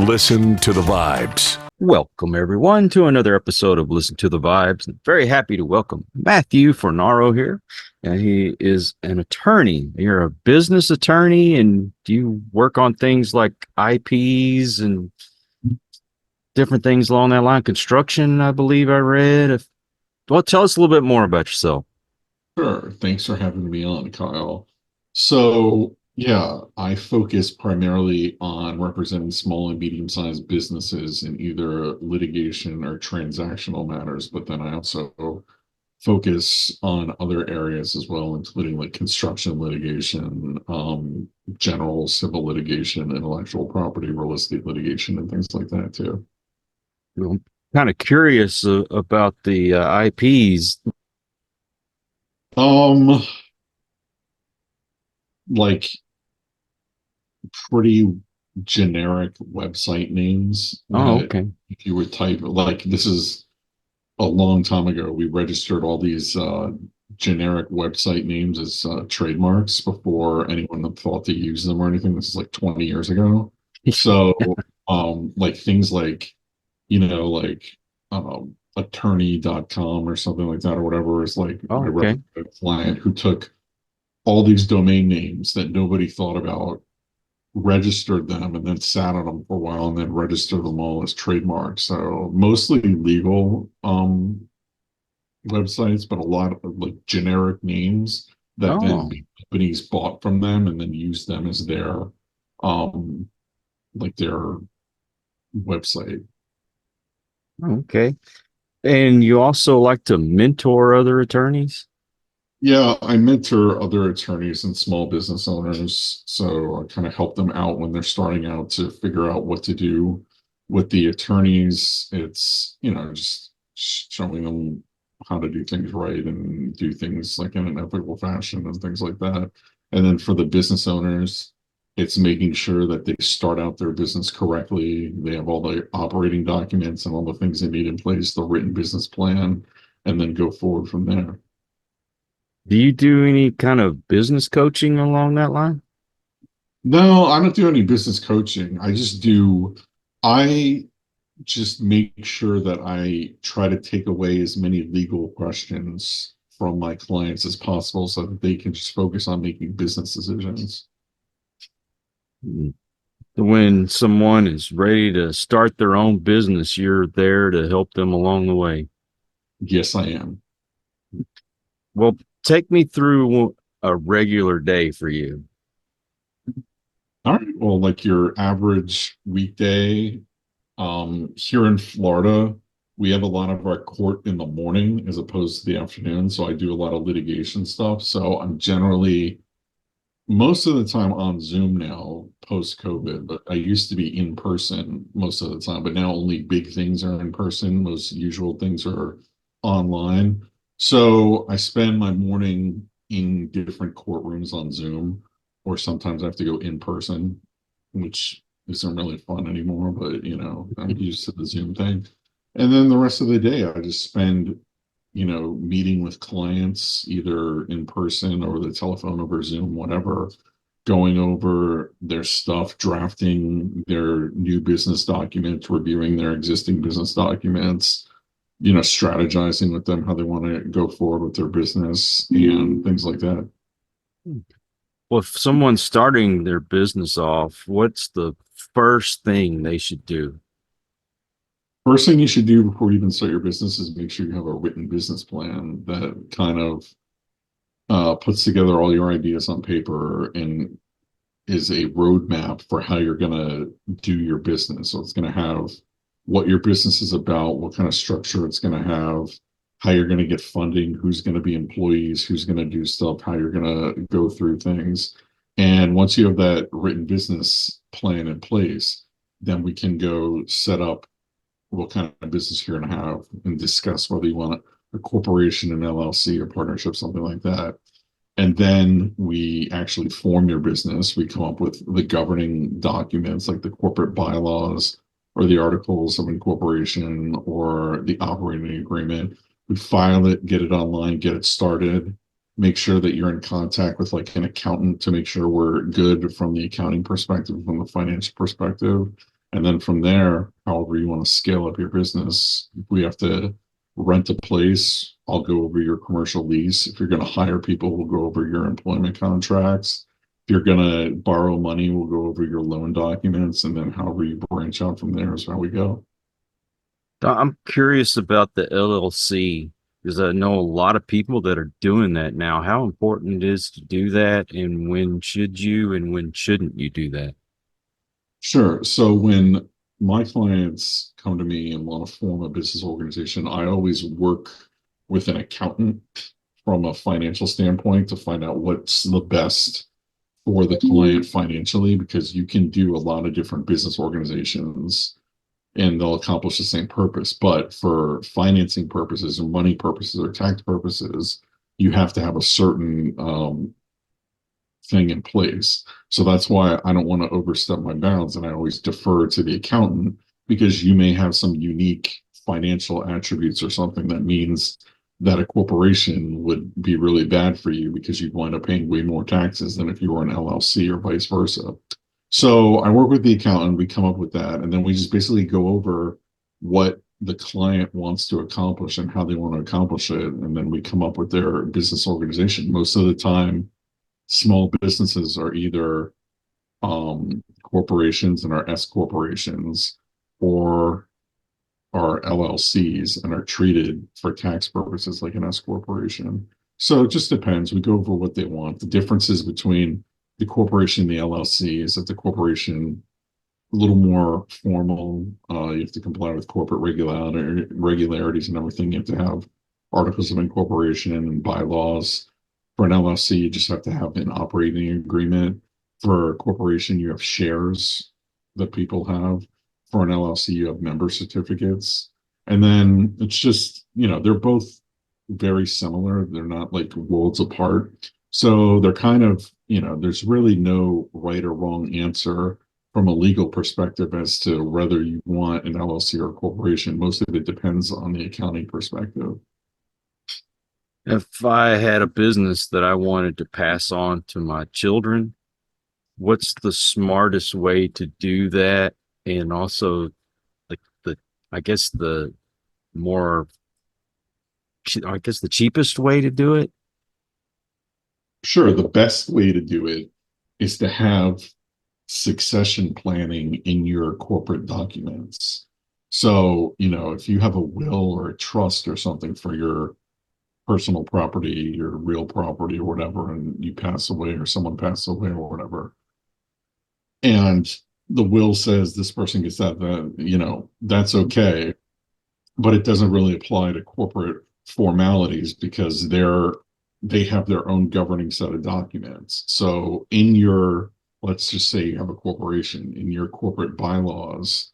Listen to the Vibes. Welcome, everyone, to another episode of Listen to the Vibes. I'm very happy to welcome Matthew Fornaro here. And he is an attorney. You're a business attorney, and do you work on things like IPs and different things along that line? Construction, I believe I read. Well, tell us a little bit more about yourself. Sure. Thanks for having me on, Kyle. So, yeah, I focus primarily on representing small and medium-sized businesses in either litigation or transactional matters, but then I also focus on other areas as well, including like construction litigation, general civil litigation, intellectual property, real estate litigation, and things like that too. I'm kind of curious about the IPs. Like pretty generic website names Oh, that okay. if you would type, like, this is a long time ago, we registered all these generic website names as trademarks before anyone thought to use them or anything. This is like 20 years ago. So like things like, like attorney.com or something like that or whatever is like Oh, my okay. client who took all these domain names that nobody thought about, registered them, and then sat on them for a while and then registered them all as trademarks. So mostly legal websites, but a lot of like generic names that then Oh, big companies bought from them and then used them as their um like their website. okay. And you also like to mentor other attorneys? Yeah, I mentor other attorneys and small business owners. So I kind of help them out when they're starting out to figure out what to do with the attorneys. It's, just showing them how to do things right and do things like in an ethical fashion and things like that. And then for the business owners, it's making sure that they start out their business correctly. They have all the operating documents and all the things they need in place, the written business plan, and then go forward from there. Do you do any kind of business coaching along that line? No, I don't do any business coaching. I just make sure that I try to take away as many legal questions from my clients as possible so that they can just focus on making business decisions. Mm. When someone is ready to start their own business, you're there to help them along the way. Yes, I am. Well, take me through a regular day for you. All right. Well, like your average weekday, here in Florida, we have a lot of our court in the morning as opposed to the afternoon. So I do a lot of litigation stuff. So I'm generally most of the time on Zoom now, post COVID, but I used to be in person most of the time, but now only big things are in person. Most usual things are online. So I spend my morning in different courtrooms on Zoom, or sometimes I have to go in person, which isn't really fun anymore, but I'm used to the Zoom thing. And then the rest of the day, I just spend meeting with clients either in person, over the telephone, over Zoom, whatever, going over their stuff, drafting their new business documents, reviewing their existing business documents, strategizing with them how they want to go forward with their business and things like that. Well, if someone's starting their business off, what's the first thing they should do? First thing you should do before you even start your business is make sure you have a written business plan that kind of puts together all your ideas on paper and is a roadmap for how you're going to do your business. So it's going to have what your business is about, what kind of structure it's going to have, how you're going to get funding, who's going to be employees, who's going to do stuff, how you're going to go through things. And once you have that written business plan in place, then we can go set up what kind of business you're going to have and discuss whether you want a corporation, an LLC, or partnership, something like that. And then we actually form your business. We come up with the governing documents like the corporate bylaws or the articles of incorporation or the operating agreement. We file it, get it online, get it started, make sure that you're in contact with like an accountant to make sure we're good from the accounting perspective, from the financial perspective. And then from there, however you want to scale up your business, if we have to rent a place, I'll go over your commercial lease. If you're going to hire people, we'll go over your employment contracts. If you're going to borrow money, we'll go over your loan documents. And then however you branch out from there is how we go. I'm curious about the LLC because I know a lot of people that are doing that now. How important it is to do that, and when should you and when shouldn't you do that? Sure. So when my clients come to me and want to form a business organization, I always work with an accountant from a financial standpoint to find out what's the best for the client financially, because you can do a lot of different business organizations and they'll accomplish the same purpose. But for financing purposes or money purposes or tax purposes, you have to have a certain thing in place. So that's why I don't want to overstep my bounds. And I always defer to the accountant, because you may have some unique financial attributes or something that means that a corporation would be really bad for you because you'd wind up paying way more taxes than if you were an LLC or vice versa. So I work with the accountant, we come up with that, and then we just basically go over what the client wants to accomplish and how they want to accomplish it. And then we come up with their business organization. Most of the time, small businesses are either corporations and are S corporations, or are LLCs and are treated for tax purposes like an S corporation. So it just depends. We go over what they want. The differences between the corporation and the LLC is that the corporation a little more formal. You have to comply with corporate regularities and everything. You have to have articles of incorporation and bylaws. For an LLC, you just have to have an operating agreement. For a corporation, you have shares that people have. For an LLC, you have member certificates. And then it's just, they're both very similar. They're not like worlds apart. So they're kind of, there's really no right or wrong answer from a legal perspective as to whether you want an LLC or a corporation. Most of it depends on the accounting perspective. If I had a business that I wanted to pass on to my children, what's the smartest way to do that? And also, like I guess more, I guess the cheapest way to do it. Sure, the best way to do it is to have succession planning in your corporate documents. So, if you have a will or a trust or something for your personal property, your real property or whatever, and you pass away or someone passes away or whatever, and the will says this person gets that's okay, but it doesn't really apply to corporate formalities because they have their own governing set of documents. So let's just say you have a corporation, in your corporate bylaws,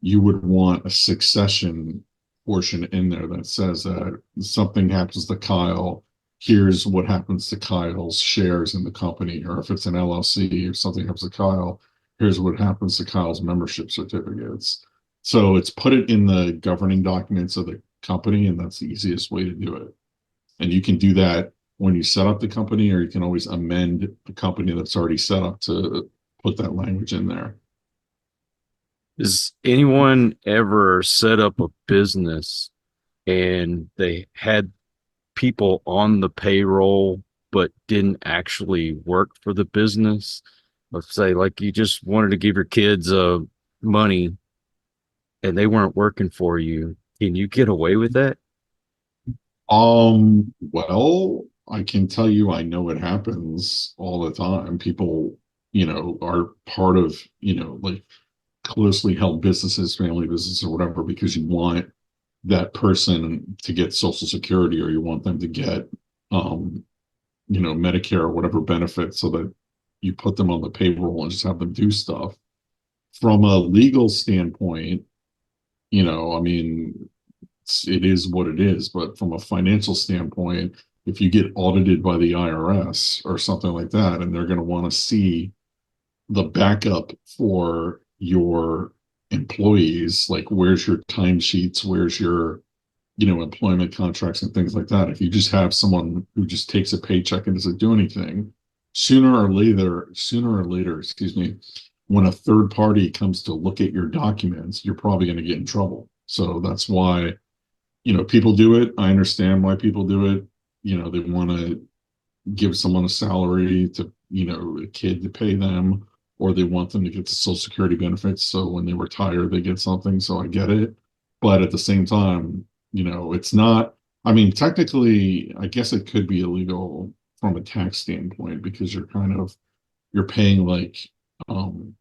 you would want a succession portion in there that says that something happens to Kyle, here's what happens to Kyle's shares in the company. Or if it's an LLC, if something happens to Kyle, here's what happens to Kyle's membership certificates. So it's put it in the governing documents of the company, and that's the easiest way to do it. And you can do that when you set up the company, or you can always amend the company that's already set up to put that language in there. Has anyone ever set up a business and they had people on the payroll but didn't actually work for the business? Let's say like you just wanted to give your kids money and they weren't working for you. Can you get away with that? Well, I can tell you, I know it happens all the time. People, are part of, like closely held businesses, family businesses or whatever, because you want that person to get Social Security, or you want them to get, Medicare or whatever benefits, so that you put them on the payroll and just have them do stuff. From a legal standpoint, I mean, it is what it is. But from a financial standpoint, if you get audited by the IRS or something like that, and they're going to want to see the backup for your employees, like where's your timesheets, where's your, employment contracts and things like that. If you just have someone who just takes a paycheck and doesn't do anything, sooner or later, excuse me, when a third party comes to look at your documents, you're probably going to get in trouble. So that's why, people do it. I understand why people do it. They want to give someone a salary to, a kid to pay them, or they want them to get the Social Security benefits. So when they retire, they get something. So I get it. But at the same time, it's not, I mean, technically, I guess it could be illegal from a tax standpoint because you're paying like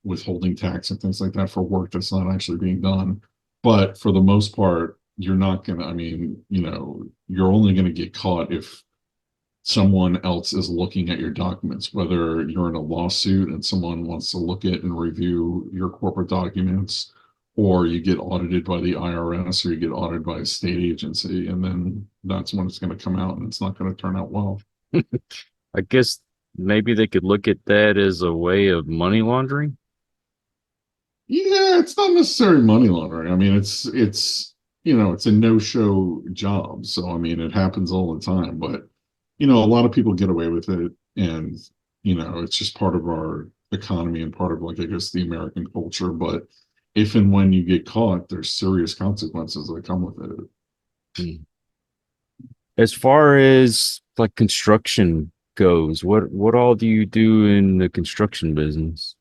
withholding tax and things like that for work that's not actually being done. But for the most part, you're not gonna, I mean, you're only gonna get caught if someone else is looking at your documents, whether you're in a lawsuit and someone wants to look at and review your corporate documents, or you get audited by the IRS, or you get audited by a state agency, and then that's when it's going to come out and it's not going to turn out well. I guess maybe they could look at that as a way of money laundering. Yeah, it's not necessarily money laundering. I mean, it's a no-show job. So I mean, it happens all the time, but a lot of people get away with it, and it's just part of our economy and part of, like, I guess, the American culture. But if and when you get caught, there's serious consequences that come with it. Hmm. As far as like construction goes, what all do you do in the construction business?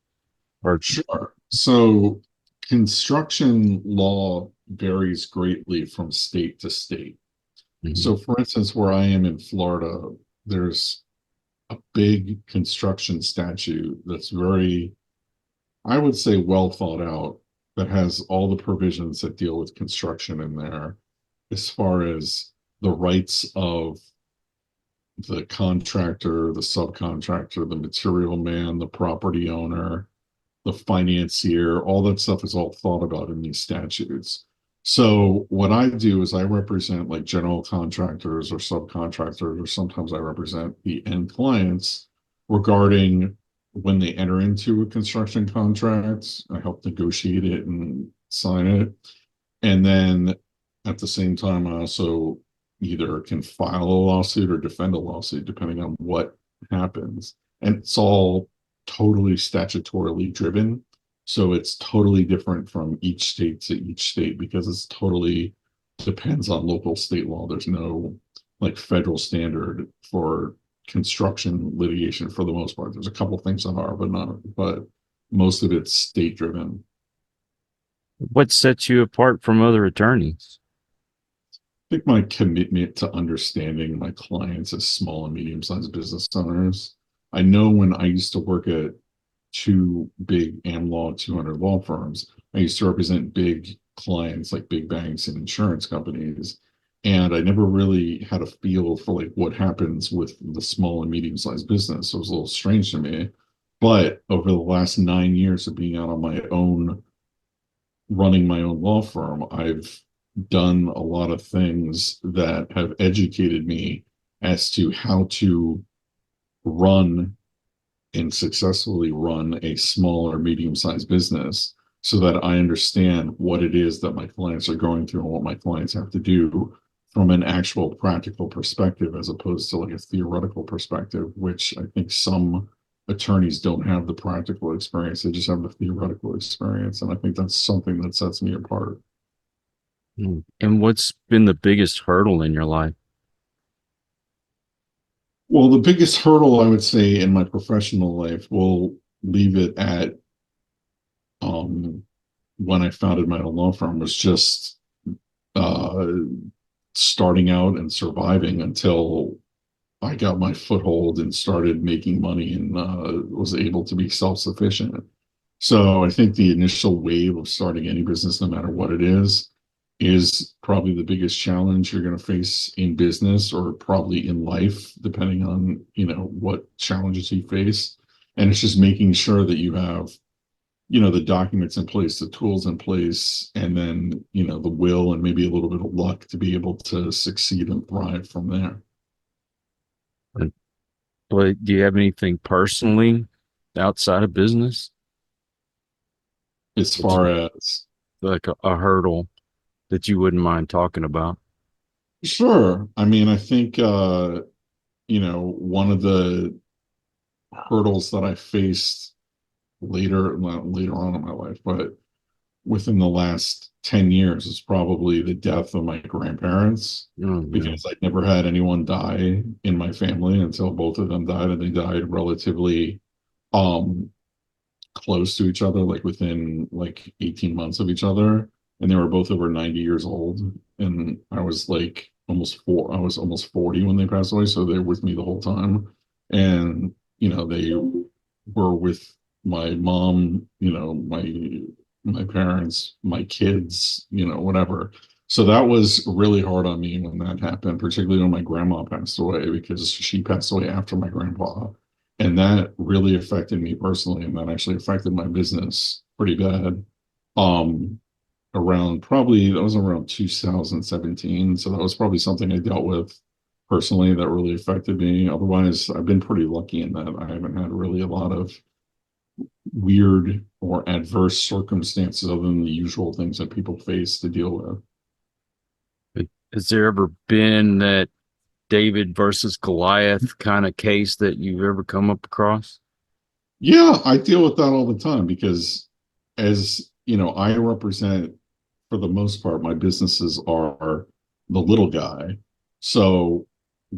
Or Sure. So construction law varies greatly from state to state. Mhm. So, for instance, where I am in Florida, there's a big construction statute that's very, I would say, well thought out, that has all the provisions that deal with construction in there, as far as the rights of the contractor, the subcontractor, the material man, the property owner, the financier. All that stuff is all thought about in these statutes. So what I do is I represent like general contractors or subcontractors, or sometimes I represent the end clients regarding when they enter into a construction contract. I help negotiate it and sign it. And then at the same time, I also either can file a lawsuit or defend a lawsuit, depending on what happens. And it's all totally statutorily driven. So it's totally different from each state to each state because it's totally depends on local state law. There's no like federal standard for construction litigation for the most part. There's a couple things that are, but most of it's state driven. what sets you apart from other attorneys? I think my commitment to understanding my clients as small and medium-sized business owners. I know when I used to work at two big AmLaw 200 law firms, I used to represent big clients like big banks and insurance companies. And I never really had a feel for like what happens with the small and medium-sized business. It was a little strange to me. But over the last 9 years of being out on my own, running my own law firm, I've done a lot of things that have educated me as to how to run and successfully run a small or medium-sized business, so that I understand what it is that my clients are going through and what my clients have to do from an actual practical perspective, as opposed to like a theoretical perspective, which I think some attorneys don't have the practical experience. They just have the theoretical experience. And I think that's something that sets me apart. And what's been the biggest hurdle in your life? Well, the biggest hurdle I would say in my professional life, will leave it at um, when I founded my own law firm, was just uh, starting out and surviving until I got my foothold and started making money and was able to be self-sufficient. So I think the initial wave of starting any business, no matter what it is probably the biggest challenge you're going to face in business, or probably in life, depending on, what challenges you face. And it's just making sure that you have, the documents in place, the tools in place, and then, the will and maybe a little bit of luck to be able to succeed and thrive from there. But do you have anything personally outside of business As that's far as, like a hurdle that you wouldn't mind talking about? sure. I mean, I think, one of the hurdles that I faced later on in my life, but within the last 10 years is probably the death of my grandparents, Oh, no. because I never had anyone die in my family until both of them died, and they died relatively um close to each other, like within like 18 months of each other. And they were both over 90 years old. And I was almost 40 when they passed away. So they were with me the whole time. And, they were with my mom, my parents, my kids, whatever. So that was really hard on me when that happened, particularly when my grandma passed away, because she passed away after my grandpa. And that really affected me personally, and that actually affected my business pretty bad. Um, that was around 2017. So that was probably something I dealt with personally that really affected me. Otherwise, I've been pretty lucky in that I haven't had really a lot of weird or adverse circumstances other than the usual things that people face to deal with. Has there ever been that David versus Goliath kind of case that you've ever come up across? Yeah, I deal with that all the time because, as you know, I represent, for the most part, my businesses are the little guy. So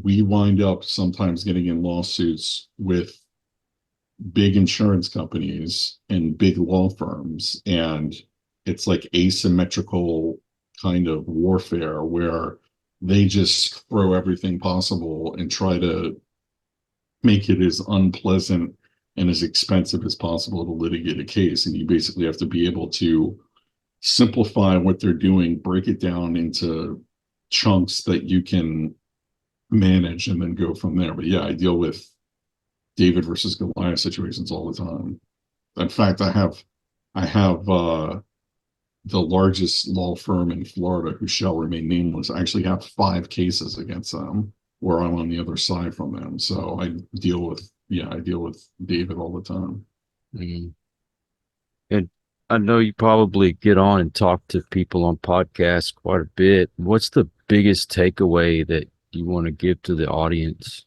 we wind up sometimes getting in lawsuits with big insurance companies and big law firms. And it's like asymmetrical kind of warfare where they just throw everything possible and try to make it as unpleasant and as expensive as possible to litigate a case. And you basically have to be able to simplify what they're doing, break it down into chunks that you can manage, and then go from there. But yeah, I deal with David versus Goliath situations all the time. In fact, I have the largest law firm in Florida, who shall remain nameless. I actually have 5 cases against them where I'm on the other side from them. So I deal with David all the time. Mm. And I know you probably get on and talk to people on podcasts quite a bit. What's the biggest takeaway that you want to give to the audience?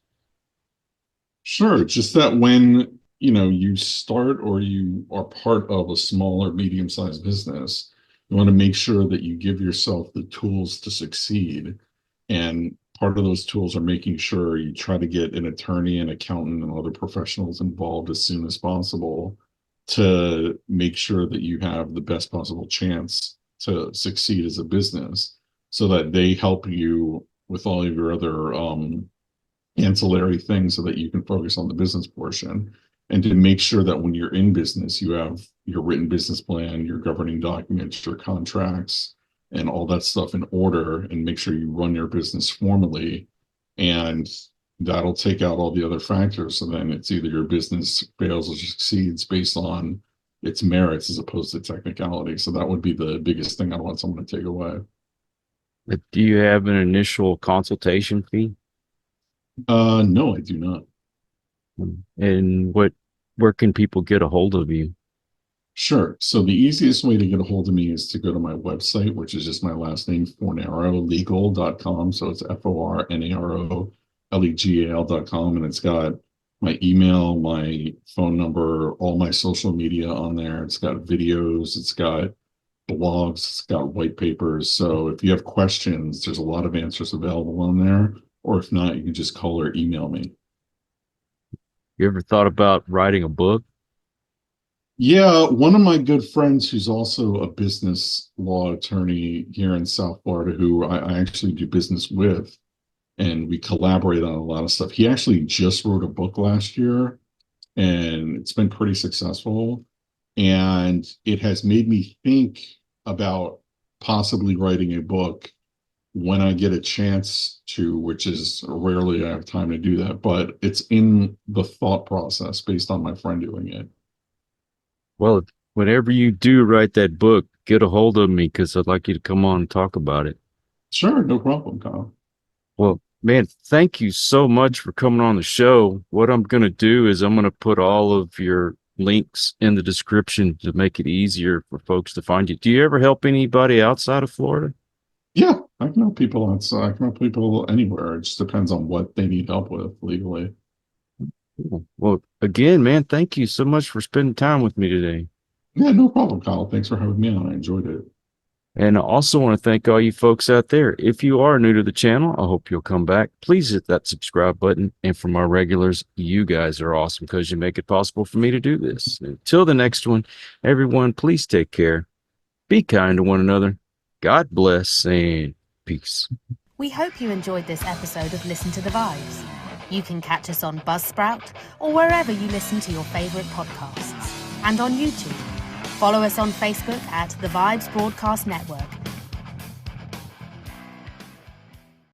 Sure. Just that when, you start or you are part of a small or medium-sized business, you want to make sure that you give yourself the tools to succeed. And part of those tools are making sure you try to get an attorney, an accountant, and other professionals involved as soon as possible to make sure that you have the best possible chance to succeed as a business, so that they help you with all of your other ancillary things so that you can focus on the business portion, and to make sure that when you're in business, you have your written business plan, your governing documents, your contracts, and all that stuff in order, and make sure you run your business formally. And that'll take out all the other factors. So then it's either your business fails or succeeds based on its merits as opposed to technicality. So that would be the biggest thing I want someone to take away. Do you have an initial consultation fee? No, I do not. And where can people get a hold of you? Sure. So the easiest way to get a hold of me is to go to my website, which is just my last name, fornarolegal.com. So it's FORNAROLEGAL.com. And it's got my email, my phone number, all my social media on there. It's got videos, it's got blogs, it's got white papers. So if you have questions, there's a lot of answers available on there. Or if not, you can just call or email me. You ever thought about writing a book? Yeah, one of my good friends who's also a business law attorney here in South Florida, who I actually do business with, and we collaborate on a lot of stuff. He actually just wrote a book last year, and it's been pretty successful. And it has made me think about possibly writing a book when I get a chance to, which is rarely I have time to do that, but it's in the thought process based on my friend doing it. Well, whenever you do write that book, get a hold of me because I'd like you to come on and talk about it. Sure, no problem, Kyle. Well, man, thank you so much for coming on the show. What I'm going to do is I'm going to put all of your links in the description to make it easier for folks to find you. Do you ever help anybody outside of Florida? Yeah, I can help people outside. I can help people anywhere. It just depends on what they need help with legally. Cool. Well, again, man, thank you so much for spending time with me today. Yeah, no problem, Kyle. Thanks for having me on. I enjoyed it. And I also want to thank all you folks out there. If you are new to the channel, I hope you'll come back. Please hit that subscribe button. And for my regulars, you guys are awesome because you make it possible for me to do this. Until the next one, everyone, please take care. Be kind to one another. God bless and peace. We hope you enjoyed this episode of Listen to the Vibes. You can catch us on Buzzsprout or wherever you listen to your favorite podcasts. And on YouTube. Follow us on Facebook at The Vibes Broadcast Network